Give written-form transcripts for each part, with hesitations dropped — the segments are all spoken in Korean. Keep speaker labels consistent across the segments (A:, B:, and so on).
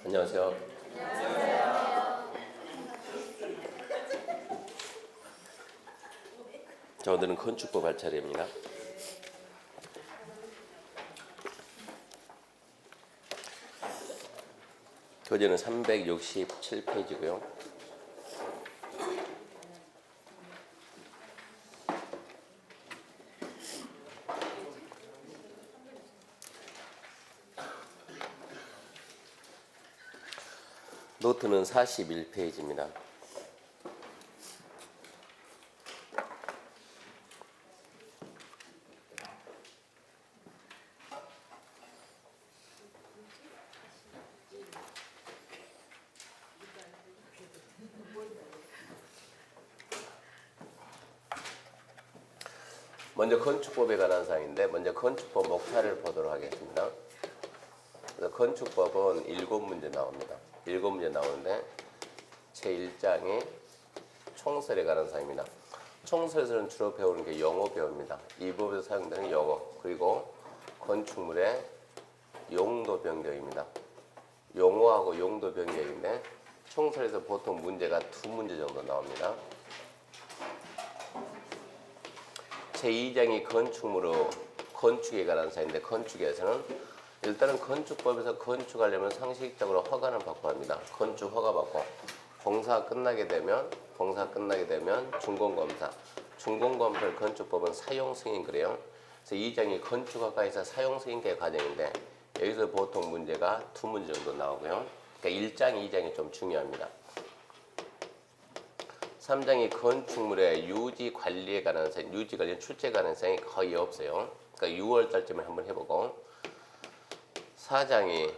A: 안녕하세요. 자, 오늘은 건축법 할 차례입니다. 교재는 367페이지고요. 노트는 41페이지입니다. 먼저 건축법에 관한 사항인데 먼저 건축법 목차를 보도록 하겠습니다. 그래서 건축법은 7문제 나옵니다. 7문제 나오는데 제1장이 총설에 관한 사항입니다. 총설에서는 주로 배우는 게 용어 배웁니다. 이 법에서 사용되는 용어 그리고 건축물의 용도 변경입니다. 용어하고 용도 변경인데 총설에서 보통 문제가 2문제 정도 나옵니다. 제2장이 건축에 관한 사항인데 건축에서는 일단은 건축법에서 건축하려면 상식적으로 허가는 받고 합니다. 건축 허가 받고 공사 끝나게 되면 준공검사를 건축법은 사용 승인 그래요. 그래서 2장이 건축 허가에서 사용 승인계 과정인데 여기서 보통 문제가 2문제 정도 나오고요. 그러니까 1장, 2장이 좀 중요합니다. 3장이 건축물의 유지 관리에 관한 사항, 유지 관련 출제 가능성이 거의 없어요. 그러니까 6월 달쯤에 한번 해보고 4장이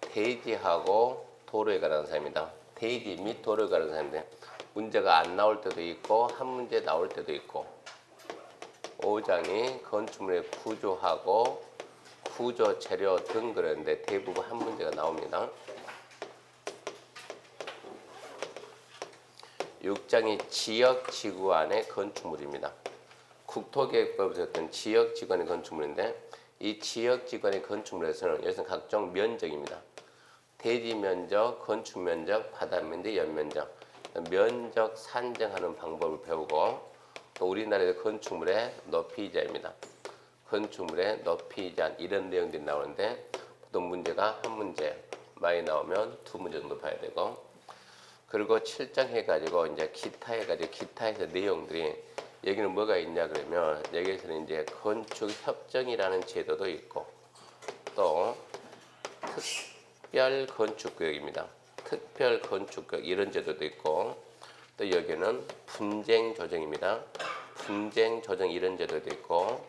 A: 대지하고 도로에 관한 사항입니다. 대지 및 도로에 관한 사항인데 문제가 안 나올 때도 있고 한 문제 나올 때도 있고 5장이 건축물의 구조하고 구조 재료 등 그러는데 대부분 한 문제가 나옵니다. 6장이 지역지구 안의 건축물입니다. 국토계획법에서 어떤 지역지구 안의 건축물인데 이 지역지구 안의 건축물에서는 여기서는 각종 면적입니다. 대지면적, 건축면적, 바다면적, 연면적 면적 산정하는 방법을 배우고 또 우리나라의 건축물의 높이이자입니다. 건축물의 높이이자 이런 내용들이 나오는데 보통 문제가 한 문제 많이 나오면 2문제 정도 봐야 되고 그리고 7장 해가지고 이제 기타 해가지고 기타에서 내용들이 여기는 뭐가 있냐 그러면 여기에서는 이제 건축협정이라는 제도도 있고 또 특별건축구역입니다. 특별건축구역 이런 제도도 있고 또 여기는 분쟁조정입니다. 분쟁조정 이런 제도도 있고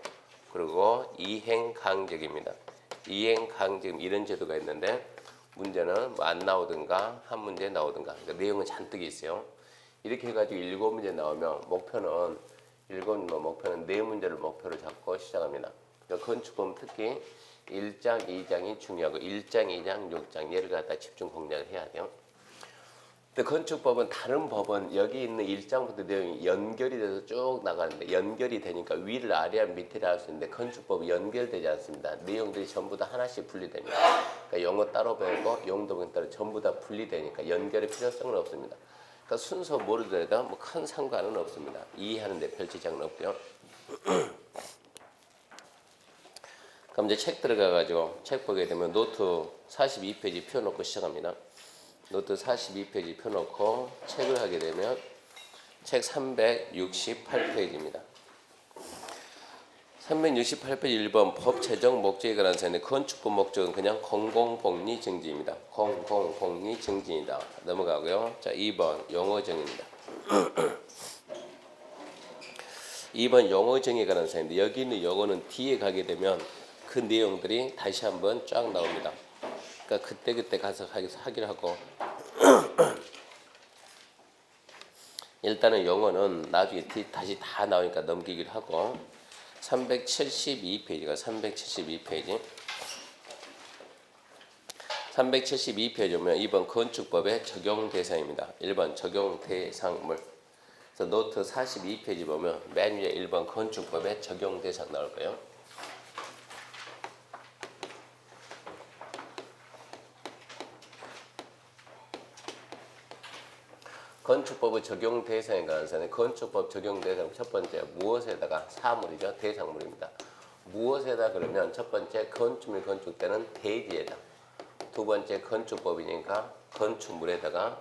A: 그리고 이행강제입니다. 이행강제 이런 제도가 있는데 문제는 뭐 안 나오든가 한 문제 나오든가 그러니까 내용은 잔뜩 있어요. 이렇게 해가지고 7문제 나오면 목표는 4문제를 목표로 잡고 시작합니다. 그러니까 건축법 특히 1장, 2장이 중요하고 1장, 2장, 6장 얘를 갖다 집중 공략을 해야 돼요. 근데 건축법은 다른 법은 여기 있는 1장부터 내용이 연결이 돼서 쭉 나가는데 연결이 되니까 위를 아래와 밑을 할 수 있는데 건축법은 연결되지 않습니다. 내용들이 전부 다 하나씩 분리됩니다. 그러니까 영어 따로 배우고 용도 따로 전부 다 분리되니까 연결의 필요성은 없습니다. 그러니까 순서 모르더라도 뭐 큰 상관은 없습니다. 이해하는데 별 지장은 없고요. 그럼 이제 책 들어가가지고 책 보게 되면 노트 42페이지 펴놓고 시작합니다. 노트 42페이지 펴놓고 책을 하게 되면 책 368페이지입니다. 368페이지 1번 법 제정 목적에 관한 사항인데 건축법 목적은 그냥 공공복리 증진입니다. 공공복리 증진이다. 넘어가고요. 자 2번 용어 정의입니다. 2번 용어 정의에 관한 사항인데 여기 있는 용어는 뒤에 가게 되면 그 내용들이 다시 한번 쫙 나옵니다. 그러니까 그때 가서 하기를 하고 일단은 용어는 나중에 다시 다 나오니까 넘기기를 하고 372페이지가 372페이지 오면 2번 건축법의 적용 대상입니다. 1번 적용 대상물. 그래서 노트 42페이지 보면 맨 위에 1번 건축법의 적용 대상 나올 거예요. 건축법의 적용 대상에 관해서는 건축법 적용 대상 첫 번째 무엇에다가 사물이죠. 대상물입니다. 무엇에다 그러면 첫 번째 건축물 건축되는 대지에다, 두 번째 건축법이니까 건축물에다가,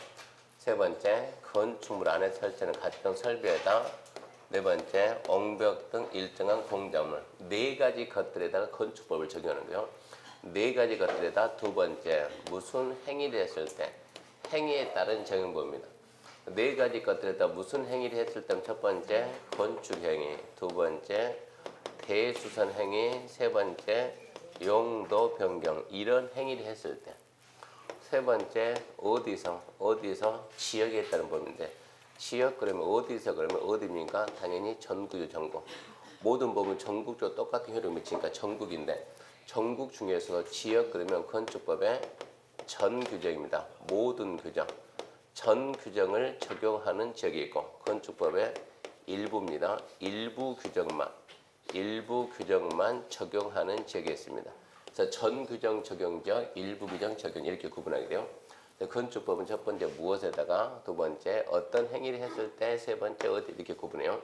A: 세 번째 건축물 안에 설치하는 각종 설비에다, 네 번째 옹벽 등 일정한 공작물, 네 가지 것들에다가 건축법을 적용하는 거예요. 네 가지 것들에다 두 번째 무슨 행위를 했을 때 행위에 따른 적용법입니다. 네 가지 것들에다 무슨 행위를 했을 때 첫 번째 건축행위, 두 번째 대수선행위, 세 번째 용도 변경, 이런 행위를 했을 때, 세 번째 어디서 지역에 따른 법인데, 지역 그러면 어디서 그러면 어디입니까? 당연히 전국이죠. 전국. 모든 법은 전국적으로 똑같은 효력을 미치니까 전국인데, 전국 중에서 지역 그러면 건축법의 전 규정입니다. 모든 규정, 전 규정을 적용하는 지역이 있고, 건축법의 일부입니다. 일부 규정만 적용하는 지역이 있습니다. 그래서 전 규정 적용적, 일부 규정 적용, 이렇게 구분하게 돼요. 건축법은 첫 번째 무엇에다가, 두 번째 어떤 행위를 했을 때, 세 번째 어디, 이렇게 구분해요.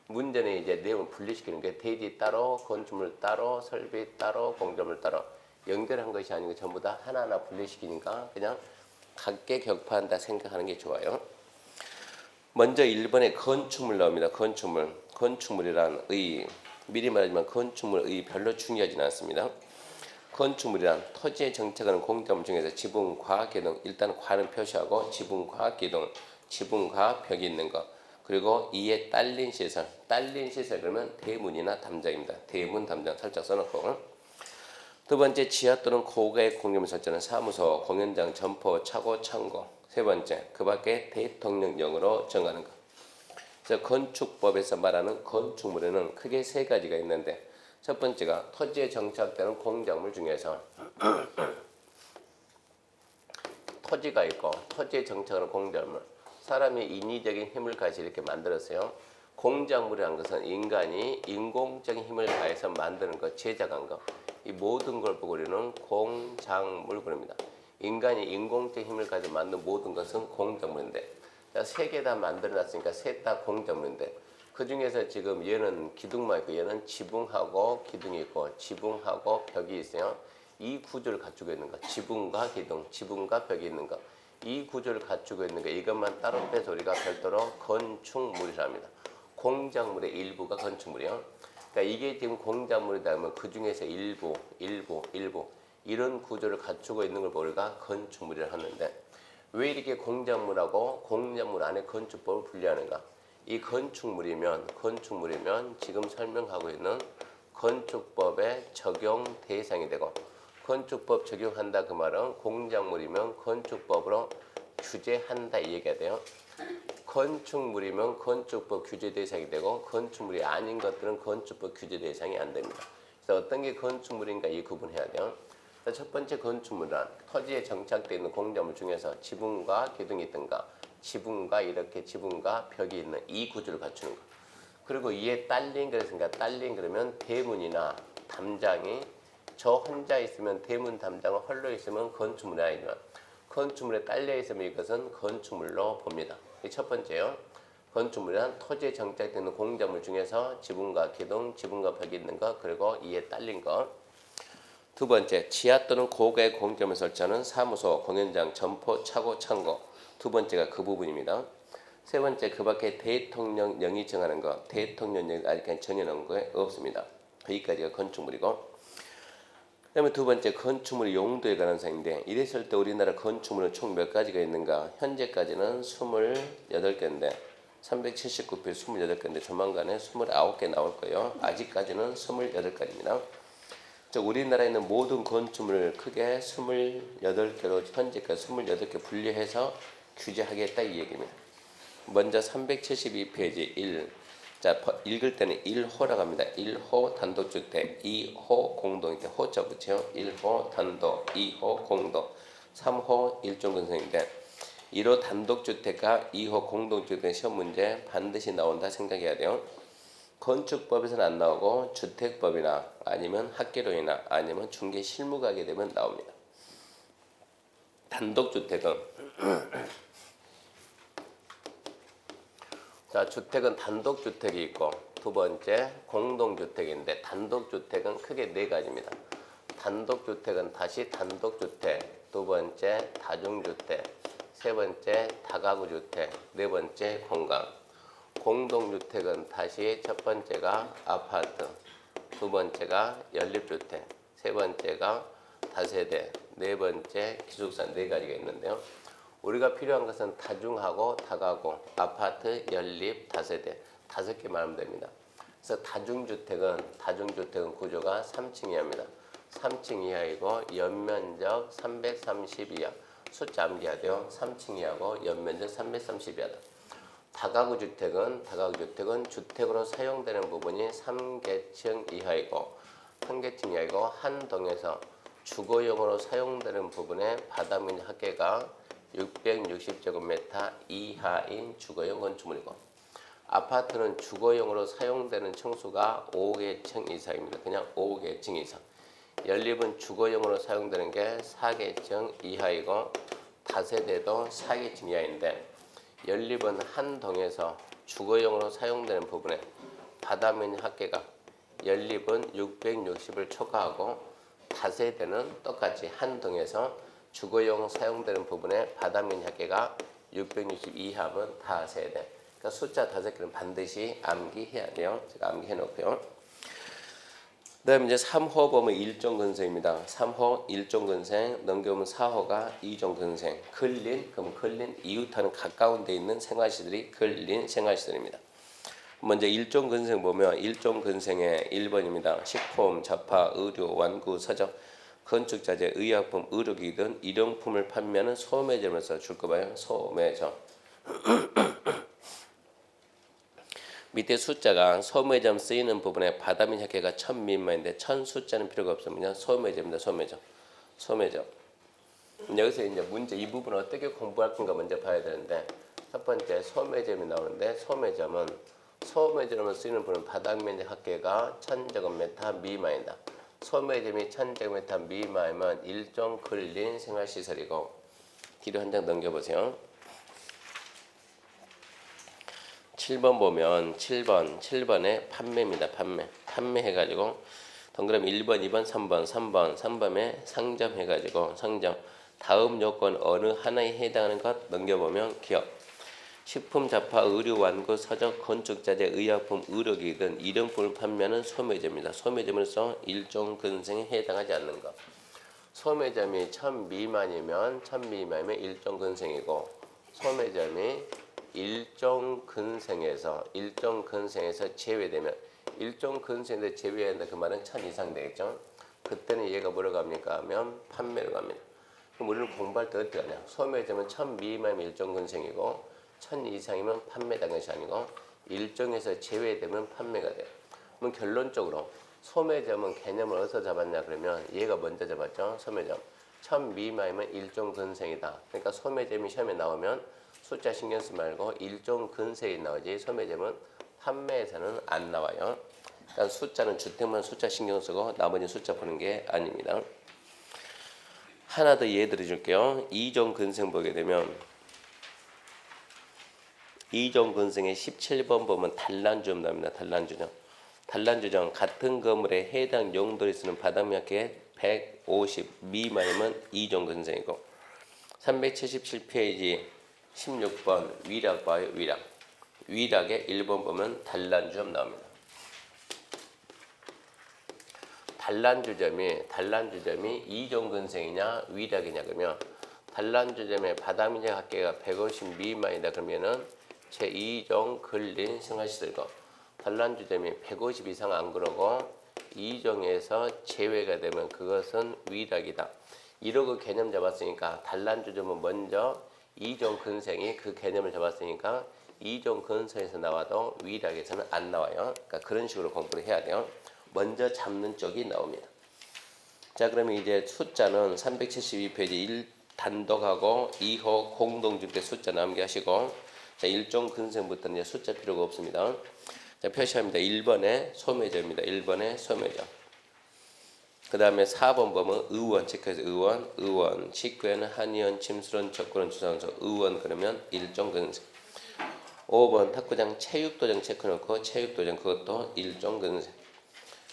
A: 문제는 이제 내용을 분리시키는 게 대지 따로, 건축물 따로, 설비 따로, 공작물 따로 연결한 것이 아니고 전부 다 하나하나 분리시키니까 그냥 각계 격파한다 생각하는 게 좋아요. 먼저 1번에 건축물 나옵니다. 건축물이란 미리 말하지만 건축물의 별로 중요하지는 않습니다. 건축물이란 토지에 정착하는 공작물 중에서 지붕과 기둥, 일단 과는 표시하고 지붕과 기둥, 지붕과 벽이 있는 것, 그리고 이에 딸린 시설 그러면 대문이나 담장입니다. 대문, 담장 살짝 써놓고, 두 번째 지하 또는 고가의 공작물 설치는 사무소, 공연장, 점포, 차고, 창고, 세 번째 그 밖에 대통령령으로 정하는 것. 그래서 건축법에서 말하는 건축물에는 크게 세 가지가 있는데, 첫 번째가 토지에 정착되는 공작물 중에서 토지가 있고, 토지에 정착하는 공작물, 사람이 인위적인 힘을 가해서 이렇게 만들었어요. 공작물이라는 것은 인간이 인공적인 힘을 가해서 만드는 것, 제작한 것, 이 모든 걸 보고 우리는 공작물 그럽니다. 인간이 인공적인 힘을 가해서 만든 모든 것은 공작물인데, 세 개 다 만들어놨으니까 셋 다 공작물인데, 그 중에서 지금 얘는 기둥만 있고 얘는 지붕하고 기둥이 있고 지붕하고 벽이 있어요. 이 구조를 갖추고 있는 것, 지붕과 기둥, 지붕과 벽이 있는 것, 이 구조를 갖추고 있는 것, 이것만 따로 빼서 우리가 별도로 건축물이라 합니다. 공작물의 일부가 건축물이요. 그러니까 이게 지금 공작물이다 하면 그 중에서 일부 이런 구조를 갖추고 있는 걸 우리가 건축물이라 하는데, 왜 이렇게 공작물하고 공작물 안에 건축법을 분리하는가? 이 건축물이면 지금 설명하고 있는 건축법의 적용 대상이 되고, 건축법 적용한다 그 말은 공작물이면 건축법으로 규제한다 이 얘기가 돼요. 건축물이면 건축법 규제 대상이 되고, 건축물이 아닌 것들은 건축법 규제 대상이 안 됩니다. 그래서 어떤 게 건축물인가 이 구분해야 돼요. 첫 번째 건축물은 토지에 정착되어 있는 공작물 중에서 지붕과 기둥이 있든가, 지붕과 벽이 있는 이 구조를 갖추는 것. 그리고 이에 딸린 그랬으니까, 딸린 그러면 대문이나 담장이 저 혼자 있으면 대문 담장은 헐로 있으면 건축물이 아니지만, 건축물에 딸려 있으면 이것은 건축물로 봅니다. 이 첫 번째요. 건축물이란 토지에 정착되어 있는 공작물 중에서 지붕과 기둥, 지붕과 벽이 있는 것, 그리고 이에 딸린 것. 두 번째, 지하 또는 고가의 공작물 설치하는 사무소, 공연장, 점포, 차고, 창고. 두 번째가 그 부분입니다. 세 번째, 그 밖에 대통령령이 정하는 것, 대통령령이 아직까지 정해놓은 거에 없습니다. 여기까지가 건축물이고, 그 다음에 두 번째, 건축물의 용도에 관한 사항인데, 이랬을 때 우리나라 건축물은 총 몇 가지가 있는가? 현재까지는 28개인데 379표 28개인데 조만간에 29개 나올 거예요. 아직까지는 28가지입니다. 우리나라에 있는 모든 건축물을 크게 28개로 현재까지 28개 분리해서 규제하겠다 이 얘기입니다. 먼저 372페이지 1. 자, 읽을 때는 1호라고 합니다. 1호 단독주택, 2호 공동주택, 호자 붙여요. 1호 단독, 2호 공동, 3호 일종건설인데, 1호 단독주택과 2호 공동주택 시험 문제 반드시 나온다 생각해야 돼요. 건축법에서는 안 나오고 주택법이나 아니면 학계론이나 아니면 중개 실무 가게 되면 나옵니다. 단독주택은 자, 주택은 단독주택이 있고 두 번째 공동주택인데 단독주택은 크게 네 가지입니다. 단독주택은 다시 단독주택, 두 번째 다중주택, 세 번째 다가구주택, 네 번째 공간. 공동주택은 다시 첫 번째가 아파트, 두 번째가 연립주택, 세 번째가 다세대, 네 번째 기숙사 네 가지가 있는데요. 우리가 필요한 것은 다중하고 다가구, 아파트, 연립, 다세대 다섯 개 말하면 됩니다. 그래서 다중주택은 구조가 3층 이하입니다. 3층 이하이고 연면적 330 이하. 숫자 암기해야 돼요. 3층 이하고 연면적 330 이하다. 다가구주택은 주택으로 사용되는 부분이 3계층 이하이고 한 동에서 주거용으로 사용되는 부분의 바닥면 합계가 660제곱미터 이하인 주거용 건축물이고 아파트는 주거용으로 사용되는 층수가 5계층 이상입니다. 그냥 5계층 이상. 연립은 주거용으로 사용되는 게 4계층 이하이고 다세대도 4계층 이하인데 연립은 한 동에서 주거용으로 사용되는 부분에 바닥면 합계가 연립은 660을 초과하고 다세대는 똑같이 한 동에서 주거용 사용되는 부분에 바닥면 합계가 660 이하면 다세대. 그러니까 숫자 5개는 반드시 암기해야 돼요. 제가 암기해 놓고요. 그다음에 이제 3호 보면 일종근생입니다. 3호 일종근생 넘겨보면 4호가 이종근생. 그럼 근린 이웃하는 가까운 데 있는 생활시설이 근린 생활시설입니다. 먼저 일종근생 보면 일종근생의 1번입니다. 식품, 잡화, 의류, 완구, 서적, 건축자재, 의약품, 의료기기 등 일용품을 판매하는 소매점에서 줄 거 봐요. 소매점. 밑에 숫자가 소매점 쓰이는 부분에 바닥면 합계가 1000 미만인데 1000 숫자는 필요가 없습니다. 소매점입니다. 소매점. 여기서 이제 문제 이 부분을 어떻게 공부할 건가 먼저 봐야 되는데 첫 번째 소매점이 나오는데 소매점으로 쓰이는 부분은 바닥면 합계가 1000제곱미터 미만이다. 소매점이 1000제곱미터 미만이면 일종 근린 생활시설이고 뒤로 한 장 넘겨보세요. 7번 보면 7번에 판매입니다. 판매 해가지고 동그라미 1번, 2번, 3번에 상점 해가지고 상점 다음 요건 어느 하나에 해당하는 것 넘겨보면 기업 식품, 잡화, 의류, 완구, 서적, 건축자재, 의약품, 의료기기 등 일용품을 판매하는 소매점입니다. 소매점으로서 일종 근생에 해당하지 않는 것. 소매점이 1000 미만이면 일종 근생이고 소매점이 일종 근생에서 제외되면 일종 근생에서 제외한다 그 말은 1000 이상 되겠죠. 그때는 얘가 뭐로 갑니까 하면 판매로 갑니다. 그럼 우리는 공부할 때 어떻게 하냐. 소매점은 1000 미만이면 일종 근생이고 1000 이상이면 판매된 것이 아니고 일종에서 제외되면 판매가 돼요. 그럼 결론적으로 소매점은 개념을 어디서 잡았냐 그러면 얘가 먼저 잡았죠. 소매점 1000 미만이면 일종 근생이다. 그러니까 소매점이 시험에 나오면 숫자 신경 쓰지 말고 일종 근생이 나오지 소매점은 판매에서는 안 나와요. 그러니까 숫자는 주택만 숫자 신경 쓰고 나머지 숫자 보는 게 아닙니다. 하나 더 예를 들어 줄게요. 이종 근생 보게 되면 이종 근생의 17번 보면 단란주점 나옵니다. 단란주점 같은 건물에 해당 용도를 쓰는 바닥면 합계 150 미만이면 이종 근생이고 377페이지 16번 위락 봐요. 위락의 1번 보면 단란주점 나옵니다. 단란주점이 이종근생이냐 위락이냐 그러면 단란주점의 바닥면 합계가 150 미만이다 그러면은 제2종 근린 생활시설이고 단란주점이 150 이상 안 그러고 2종에서 제외가 되면 그것은 위락이다. 이러고 개념 잡았으니까 단란주점은 먼저 2종 근생이 그 개념을 잡았으니까 2종 근생에서 나와도 위락에서는 안 나와요. 그러니까 그런 식으로 공부를 해야 돼요. 먼저 잡는 쪽이 나옵니다. 자, 그러면 이제 숫자는 372페이지 1 단독하고 2호 공동주택 숫자 남기하시고 자, 1종 근생부터는 이제 숫자 필요가 없습니다. 자, 표시합니다. 1번에 소매점입니다. 1번에 소매점. 그 다음에 4번 보면 의원 체크해서 의원 19에는 한의원, 침술원, 적구원, 주상소 의원 그러면 일종 근생. 5번 탁구장 체육도장 체크해놓고 체육도장 그것도 일종 근생.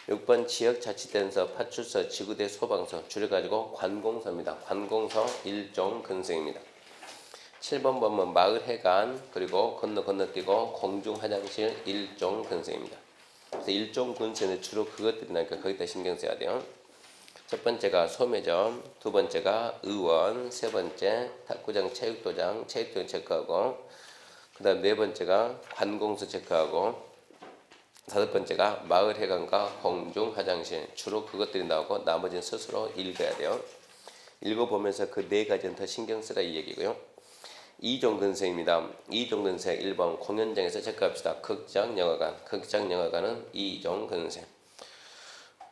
A: 6번 지역자치단서 파출소 지구대 소방서 줄여가지고 관공서입니다. 관공서 일종 근생입니다. 7번 보면 마을 해관 그리고 건너뛰고 공중화장실 일종 근생입니다. 그래서 일종 근생은 주로 그것들이 나니까 거기다 신경 써야 돼요. 첫 번째가 소매점, 두 번째가 의원, 세 번째 탁구장 체육도장 체크하고 그 다음 네 번째가 관공서 체크하고 다섯 번째가 마을 해관과 공중 화장실 주로 그것들이 나오고 나머지는 스스로 읽어야 돼요. 읽어보면서 그 네 가지는 더 신경 쓰라 이 얘기고요. 이종근생입니다. 이종근생 1번 공연장에서 체크합시다. 극장영화관 극장영화관은 이종근생.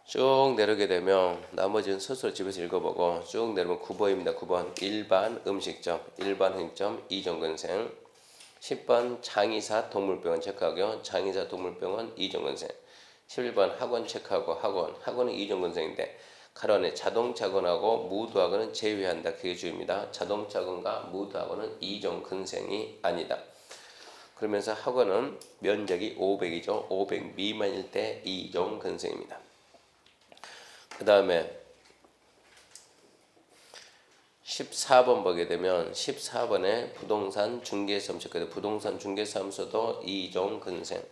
A: 쭉 내려오게 되면 나머지는 스스로 집에서 읽어보고 쭉 내려오면 9번입니다. 9번 일반 음식점 일반 음식점 이종근생. 10번 장의사 동물병원 체크하고요. 장의사 동물병원 이종근생. 11번 학원 체크하고 학원은 이종근생인데 가론에 자동차학원하고 무도학원은 제외한다. 그게 주입니다. 자동차학원과 무도학원은 이종근생이 아니다. 그러면서 학원은 면적이 500이죠. 500 미만일 때 이종근생입니다. 그 다음에 14번 보게 되면 14번에 부동산 중개사무소 부동산 중개사무소도 이종근생.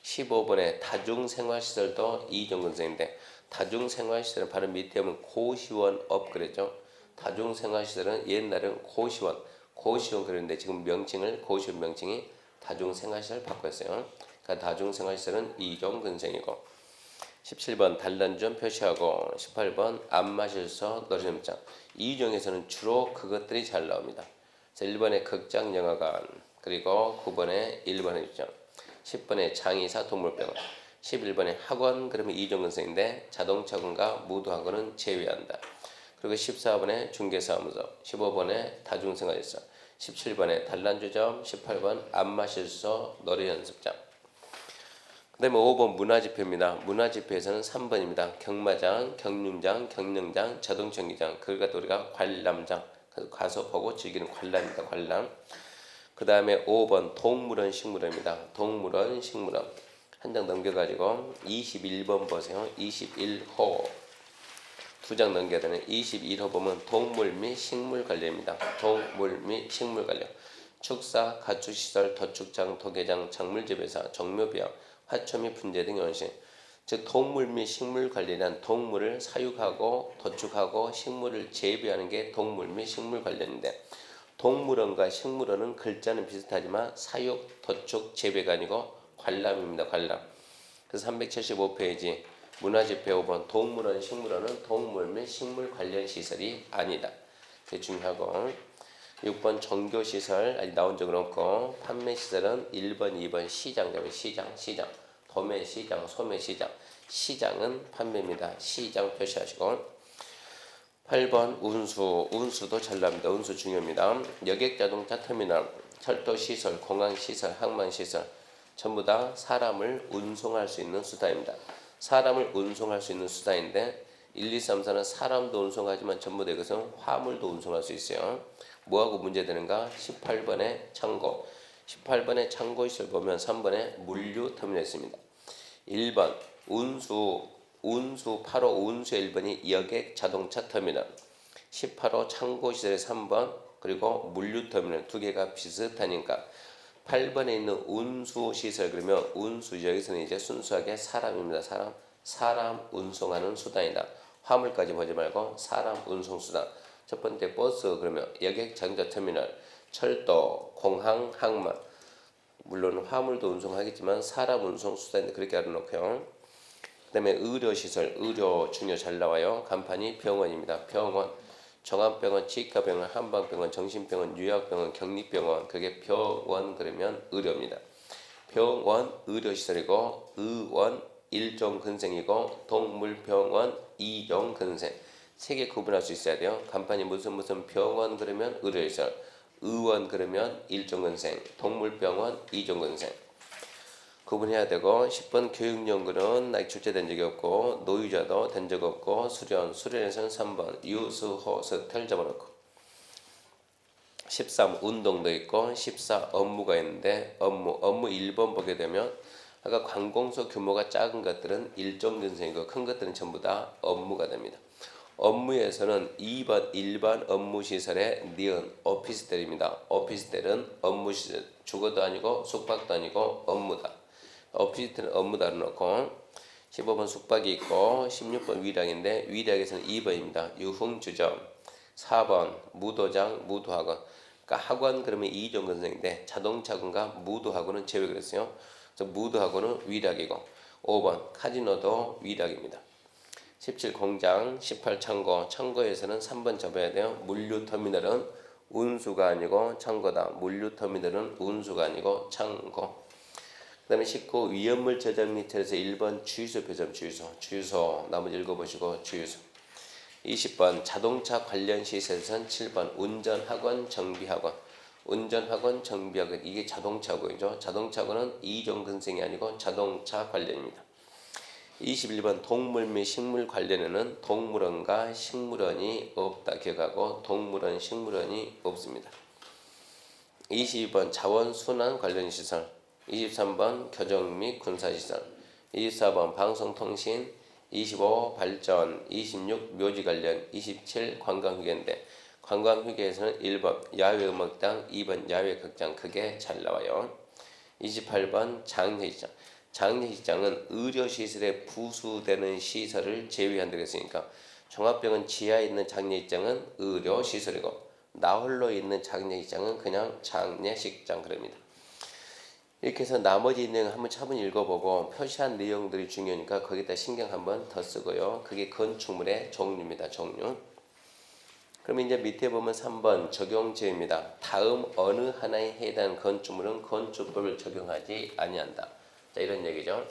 A: 15번에 다중생활시설도 이종근생인데 다중생활시설은 바로 밑에 보면 고시원업 그랬죠. 다중생활시설은 옛날에는 고시원 그랬는데 지금 명칭을 고시원 명칭이 다중생활시설 바꿨어요. 그러니까 다중생활시설은 이종근생이고 17번 단란점 표시하고 18번 안마실서 노래점장 이종에서는 주로 그것들이 잘 나옵니다. 1번에 극장영화관 그리고 9번에 1번에 있죠. 10번에 장의사 동물병원 11번에 학원 그러면 이종근생인데 자동차학원과 무도학원은 제외한다. 그리고 14번에 중개사무소 15번에 다중생활시설 17번에 단란주점 18번 안마실서 노래연습장. 그 다음에 5번 문화집회입니다. 문화집회에서는 3번입니다. 경마장, 경륜장, 자동청기장 그걸 갖다 우리가 관람장 가서 보고 즐기는 관람입니다. 관람. 그 다음에 5번 동물원 식물원입니다. 동물원 식물원 한 장 넘겨가지고 21번 보세요. 21호 두 장 넘겨야 되는 21호 보면 동물 및 식물 관리입니다. 동물 및 식물 관리 축사, 가축시설, 도축장, 도개장, 작물재배사, 종묘비양 화초 및 분재 등 연신 즉 동물 및 식물 관리란 동물을 사육하고 도축하고 식물을 재배하는 게 동물 및 식물 관리인데 동물원과 식물원은 글자는 비슷하지만 사육, 도축, 재배가 아니고 관람입니다. 관람. 그래서 375페이지 문화집회 5번 동물원, 식물원은 동물 및 식물 관련 시설이 아니다. 그게 중요하고 6번 종교시설 아직 나온 적은 없고 판매시설은 1번, 2번 시장 되면 시장 도매시장, 소매시장 시장은 판매입니다. 시장 표시하시고 8번 운수도 잘 나옵니다. 운수 중요합니다. 여객자동차 터미널, 철도시설, 공항시설, 항만시설 전부 다 사람을 운송할 수 있는 수단입니다. 사람을 운송할 수 있는 수단인데 1, 2, 3, 4는 사람도 운송하지만 전부 다 이것은 화물도 운송할 수 있어요. 뭐하고 문제되는가? 18번에 창고 18번에 창고시설 보면 3번에 물류터미널 있습니다. 1번 운수 8호 운수의 1번이 여객 자동차 터미널 18호 창고시설의 3번 그리고 물류터미널 두 개가 비슷하니까 8번에 있는 운수시설 그러면 운수 여기서는 이제 순수하게 사람입니다. 사람 운송하는 수단이다. 화물까지 보지 말고 사람 운송수단 첫 번째 버스 그러면 여객 자동차 터미널 철도 공항 항만 물론 화물도 운송하겠지만 사람 운송 수단인데 그렇게 알아놓고요. 그 다음에 의료시설 의료 중요 잘 나와요. 간판이 병원입니다. 병원 종합병원, 치과병원, 한방병원, 정신병원, 요양병원, 격리병원 그게 병원 그러면 의료입니다. 병원 의료시설이고 의원 일종 근생이고 동물병원 이종 근생 세 개 구분할 수 있어야 돼요. 간판이 무슨 병원 그러면 의료시설 의원 그러면 일종 근생 동물병원 이종 근생 구분해야 되고 10번 교육연구는 아직 출제된 적이 없고 노유자도 된 적 없고 수련에서는 3번 유수호 서텔 잡아놓고 13 운동도 있고 14 업무가 있는데 업무 1번 보게 되면 아까 관공서 규모가 작은 것들은 일종근생이고 큰 것들은 전부 다 업무가 됩니다. 업무에서는 2번 일반 업무시설의 니은 오피스텔입니다. 오피스텔은 업무시설 주거도 아니고 숙박도 아니고 업무다. 오피스텔은 업무다로 놓고 15번 숙박이 있고 16번 위락인데 위락에서는 2번입니다. 유흥주점 4번 무도장 무도학원 그러니까 학원 그러면 2종 근생인데 자동차학원과 무도학원은 제외가 됐어요. 그래서 무도학원은 위락이고 5번 카지노도 위락입니다. 17 공장 18 창고 창고에서는 3번 접어야 돼요. 물류터미널은 운수가 아니고 창고다. 물류터미널은 운수가 아니고 창고. 그 다음에 19 위험물 저장 밑에서 1번 주유소 표점 주유소 나머지 읽어보시고 주유소 20번 자동차 관련 시설에서는 7번 운전학원 정비학원 운전학원 정비학원 이게 자동차고이죠. 자동차고는 2종 근생이 아니고 자동차 관련입니다. 21번 동물 및 식물 관련에는 동물원과 식물원이 없다 기억하고 동물원 식물원이 없습니다. 22번 자원순환 관련 시설 23번 교정 및 군사시설 24번 방송통신 25 발전 26 묘지 관련 27 관광휴게인데 관광휴게에서는 1번 야외음악당 2번 야외극장 그게 잘 나와요. 28번 장례식장 장례식장은 의료시설에 부수되는 시설을 제외한다고 했으니까 종합병원 지하에 있는 장례식장은 의료시설이고 나홀로 있는 장례식장은 그냥 장례식장 그럽니다. 이렇게 해서 나머지 내용 한번 차분히 읽어보고 표시한 내용들이 중요하니까 거기다 신경 한번 더 쓰고요. 그게 건축물의 종류입니다. 종류. 그럼 이제 밑에 보면 3번 적용제입니다. 다음 어느 하나에 해당하는 건축물은 건축법을 적용하지 아니한다. 자 이런 얘기죠.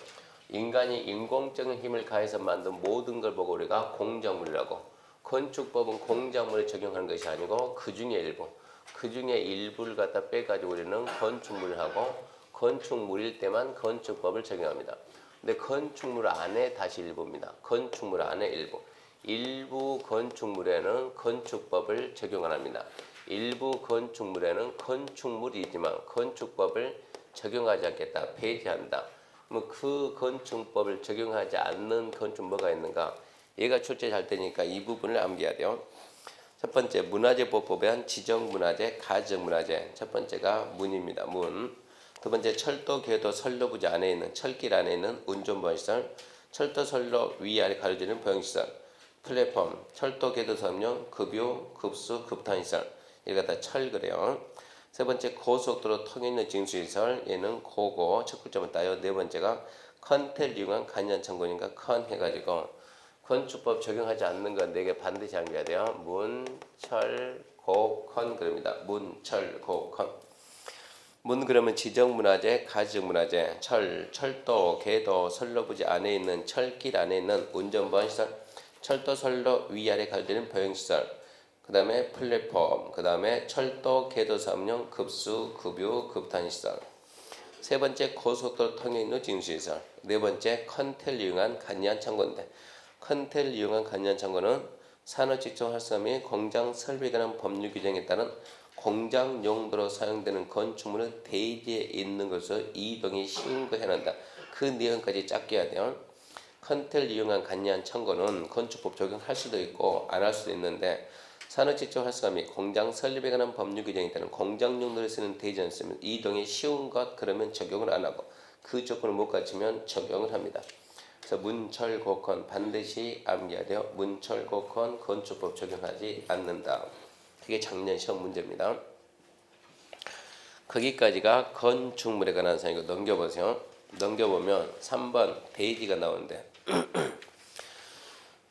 A: 인간이 인공적인 힘을 가해서 만든 모든 걸 보고 우리가 공작물이라고 건축법은 공작물에 적용하는 것이 아니고 그 중에 일부를 갖다 빼가지고 우리는 건축물을 하고 건축물일 때만 건축법을 적용합니다. 근데 건축물 안에 다시 일부입니다. 건축물 안에 일부 건축물에는 건축법을 적용 안 합니다. 일부 건축물에는 건축물이지만 건축법을 적용하지 않겠다. 폐지한다. 그 건축법을 적용하지 않는 건축 뭐가 있는가? 얘가 출제 잘 되니까 이 부분을 암기해야 돼요. 첫 번째 문화재보호법에 한 지정문화재, 가정문화재. 첫 번째가 문입니다. 문. 두 번째 철도, 궤도, 선로부지 안에 있는 철길 안에 있는 운전보안시설, 철도, 선로 위아래 가려지는 보행시설, 플랫폼, 철도, 궤도, 섬용, 급유, 급수, 급탄시설 이거 다 철 그래요. 세 번째 고속도로 통행 있는 징수시설 얘는 고고 첫 글자만 따요. 네 번째가 컨테를 이용한 간접창고니까 컨 해가지고 건축법 적용하지 않는 건 4개 반드시 암기해야 돼요. 문, 철, 고, 컨 그럽니다. 문, 철, 고, 컨. 문 그러면 지정문화재, 가정문화재, 철도, 궤도, 선로부지 안에 있는 철길 안에 있는 운전보안시설, 철도, 선로 위아래 가려지는 보행시설, 그 다음에 플랫폼, 그 다음에 철도, 궤도, 섬용, 급수, 급유, 급탄시설. 세 번째 고속도로 통행로 징수시설. 네 번째 컨테를 이용한 간이한 창고인데 컨테를 이용한 간이한 창고는 산업직종 활성화 및 공장 설비에 관한 법률 규정에 따른 공장 용도로 사용되는 건축물은 대지에 있는 것으로 이동이 쉬운 거 해놓는다. 그 내용까지 짧게 해야 돼요. 컨테를 이용한 간이한 창고는 건축법 적용할 수도 있고 안 할 수도 있는데 산업직종 활성화 및 공장 설립에 관한 법률 규정에 따른 공장 용도로 쓰는 대지에 쓰면 이동이 쉬운 것 그러면 적용을 안 하고 그 조건을 못 갖추면 적용을 합니다. 그래서 문철고컨 반드시 암기해야 돼요. 문철고컨 건축법 적용하지 않는다. 그게 작년 시험 문제입니다. 거기까지가 건축물에 관한 사항이고 넘겨보세요. 넘겨보면 3번 대지가 나오는데